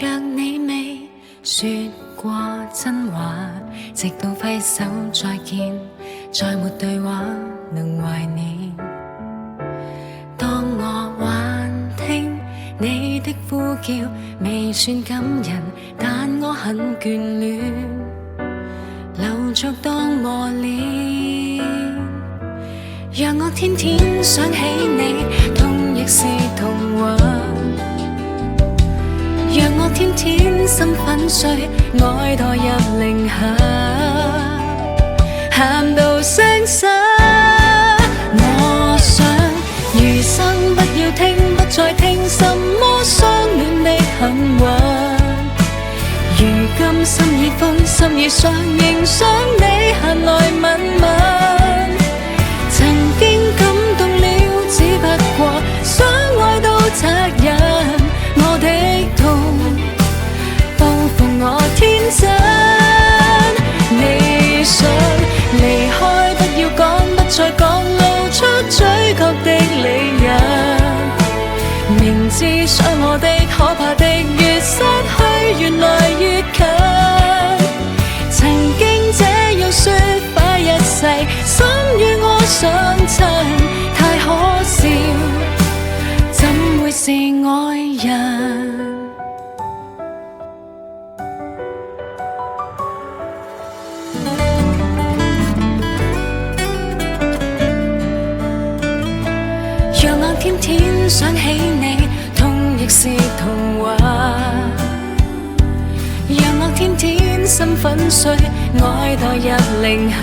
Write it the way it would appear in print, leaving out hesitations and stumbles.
若你未說過真話，直到揮手再見，再沒對話能懷念。當我還聽你的呼叫，未算感人，但我很眷戀，留着當磨練。讓我天天想起你，痛亦是童話。讓我天天心粉碎，愛墮入零下，喊到傷心。我想餘生不要聽，不再聽什麼相戀的狠話。如今心已封，心已傷，仍想你閒來吻吻。曾經感動了，只不過想愛到責任。我的痛報復我天真。你想離開，不要講，不再講，露出嘴角的理由。明知傷我的可怕的，越失去越來越近。曾經這樣說快一世，心與我相襯，太可笑，怎會是愛人？讓我天天想起你，痛亦是童話。讓我天天心粉碎，愛墮入零下。